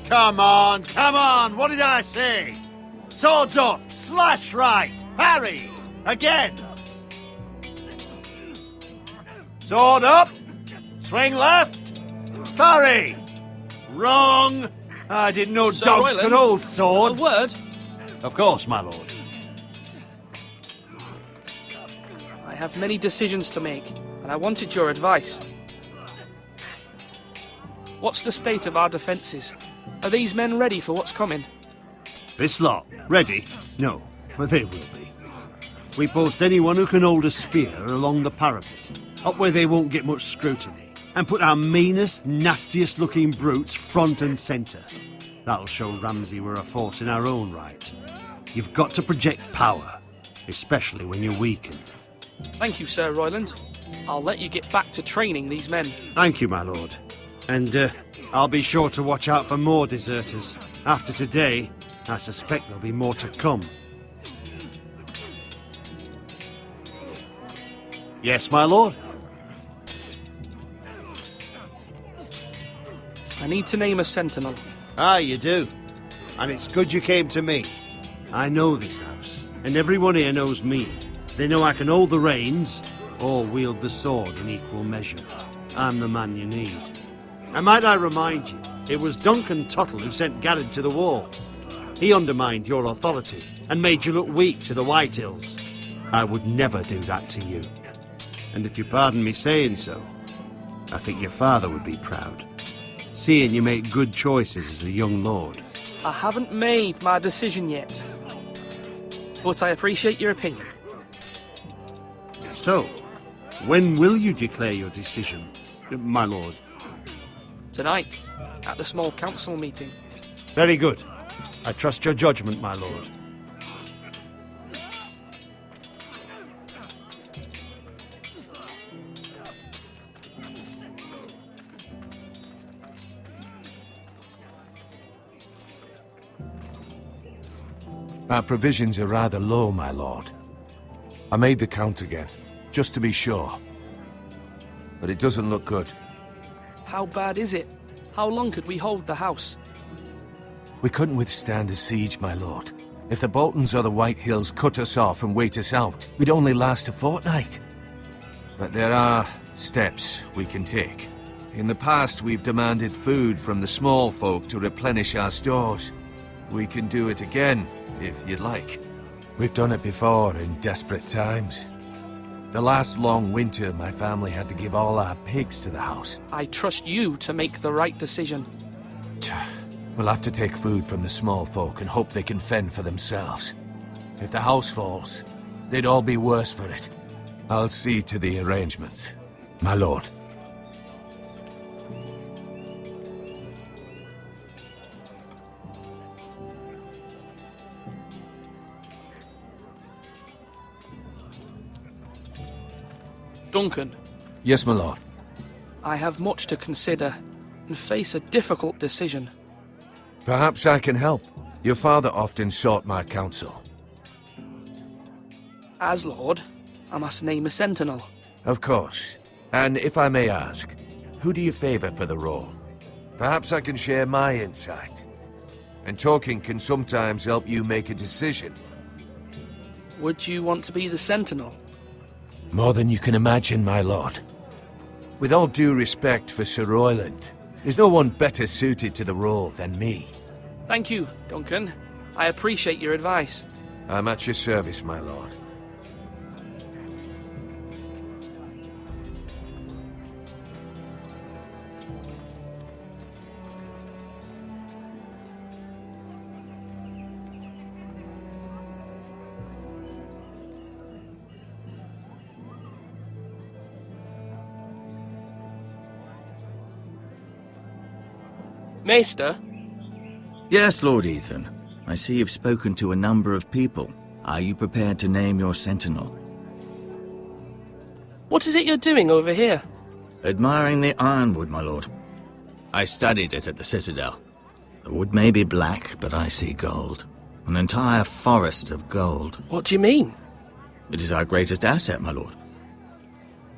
Come on, what did I say? Swords up, slash right, parry, again. Sword up, swing left, parry. Wrong. I didn't know Sir dogs Royland, could hold swords. A word? Of course, my lord. I have many decisions to make, and I wanted your advice. What's the state of our defences? Are these men ready for what's coming? This lot, ready? No, but they will be. We post anyone who can hold a spear along the parapet, up where they won't get much scrutiny, and put our meanest, nastiest looking brutes front and centre. That'll show Ramsay we're a force in our own right. You've got to project power, especially when you're weakened. Thank you, Sir Royland. I'll let you get back to training these men. Thank you, my lord. And I'll be sure to watch out for more deserters. After today, I suspect there'll be more to come. Yes, my lord? I need to name a sentinel. Ah, you do. And it's good you came to me. I know this house, and everyone here knows me. They know I can hold the reins, or wield the sword in equal measure. I'm the man you need. And might I remind you, it was Duncan Tuttle who sent Garrett to the wall. He undermined your authority, and made you look weak to the Whitehills. I would never do that to you. And if you pardon me saying so, I think your father would be proud. Seeing you make good choices as a young lord. I haven't made my decision yet, but I appreciate your opinion. So, when will you declare your decision, my lord? Tonight, at the small council meeting. Very good. I trust your judgment, my lord. Our provisions are rather low, my lord. I made the count again, just to be sure. But it doesn't look good. How bad is it? How long could we hold the house? We couldn't withstand a siege, my lord. If the Boltons or the Whitehills cut us off and wait us out, we'd only last a fortnight. But there are steps we can take. In the past, we've demanded food from the small folk to replenish our stores. We can do it again, if you'd like. We've done it before in desperate times. The last long winter, my family had to give all our pigs to the house. I trust you to make the right decision. We'll have to take food from the small folk and hope they can fend for themselves. If the house falls, they'd all be worse for it. I'll see to the arrangements, my lord. Duncan. Yes, my lord. I have much to consider and face a difficult decision. Perhaps I can help. Your father often sought my counsel. As Lord, I must name a sentinel. Of course. And if I may ask, who do you favor for the role? Perhaps I can share my insight. And talking can sometimes help you make a decision. Would you want to be the sentinel? More than you can imagine, my lord. With all due respect for Sir Royland, there's no one better suited to the role than me. Thank you, Duncan. I appreciate your advice. I'm at your service, my lord. Maester? Yes, Lord Ethan. I see you've spoken to a number of people. Are you prepared to name your sentinel? What is it you're doing over here? Admiring the ironwood, my lord. I studied it at the Citadel. The wood may be black, but I see gold. An entire forest of gold. What do you mean? It is our greatest asset, my lord.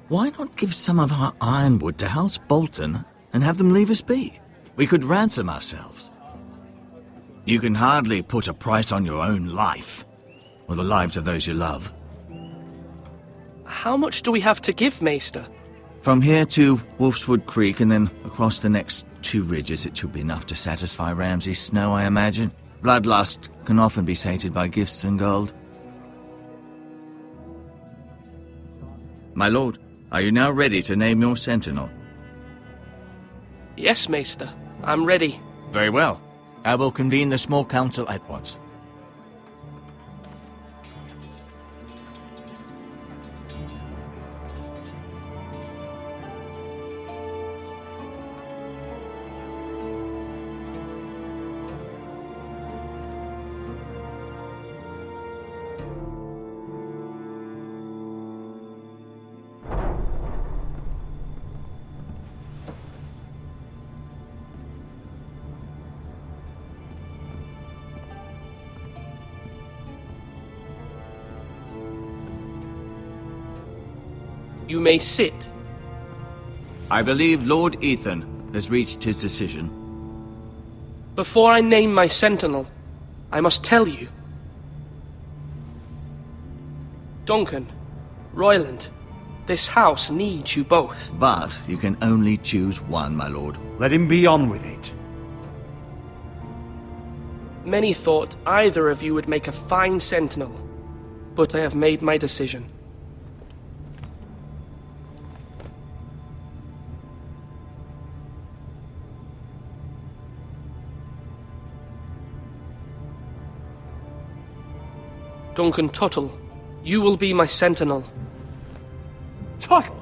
Why not give some of our ironwood to House Bolton and have them leave us be? We could ransom ourselves. You can hardly put a price on your own life, or the lives of those you love. How much do we have to give, Maester? From here to Wolfswood Creek and then across the next 2 ridges, it should be enough to satisfy Ramsay Snow, I imagine. Bloodlust can often be sated by gifts and gold. My lord, are you now ready to name your sentinel? Yes, Maester. I'm ready. Very well. I will convene the small council at once. You may sit. I believe Lord Ethan has reached his decision. Before I name my sentinel, I must tell you. Duncan, Royland, this house needs you both. But you can only choose one, my lord. Let him be on with it. Many thought either of you would make a fine sentinel, but I have made my decision. Duncan Tuttle, you will be my sentinel. Tuttle!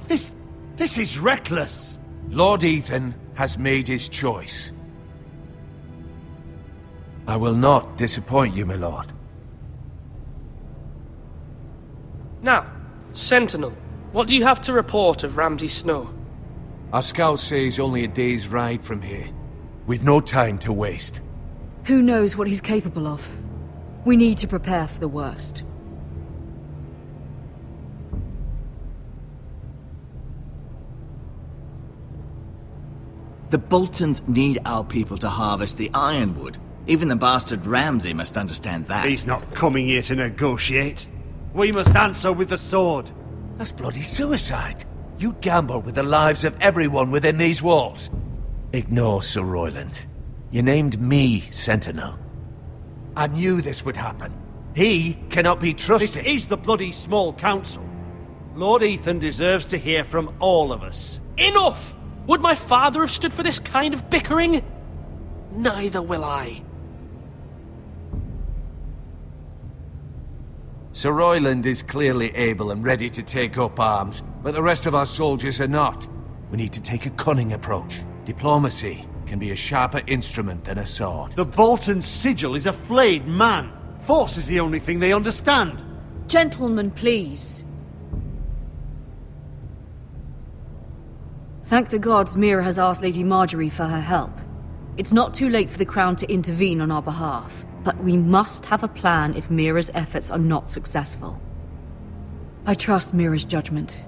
This is reckless! Lord Ethan has made his choice. I will not disappoint you, my lord. Now, sentinel, what do you have to report of Ramsay Snow? Our scouts say he's only a day's ride from here. We've no time to waste. Who knows what he's capable of? We need to prepare for the worst. The Boltons need our people to harvest the ironwood. Even the bastard Ramsay must understand that. He's not coming here to negotiate. We must answer with the sword. That's bloody suicide. You'd gamble with the lives of everyone within these walls. Ignore Sir Royland. You named me Sentinel. I knew this would happen. He cannot be This trusted. is the bloody small council. Lord Ethan deserves to hear from all of us. Enough! Would my father have stood for this kind of bickering? Neither will I. Sir Royland is clearly able and ready to take up arms, but the rest of our soldiers are not. We need to take a cunning approach. Diplomacy can be a sharper instrument than a sword. The Bolton sigil is a flayed man. Force is the only thing they understand. Gentlemen, please. Thank the gods Mira has asked Lady Marjorie for her help. It's not too late for the Crown to intervene on our behalf, but we must have a plan if Mira's efforts are not successful. I trust Mira's judgment.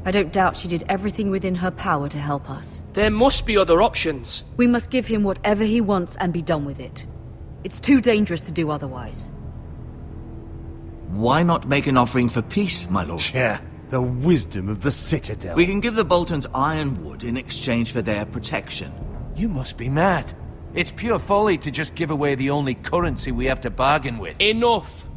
I don't doubt she did everything within her power to help us. There must be other options. We must give him whatever he wants and be done with it. It's too dangerous to do otherwise. Why not make an offering for peace, my lord? Yeah, the wisdom of the Citadel. We can give the Boltons ironwood in exchange for their protection. You must be mad. It's pure folly to just give away the only currency we have to bargain with. Enough!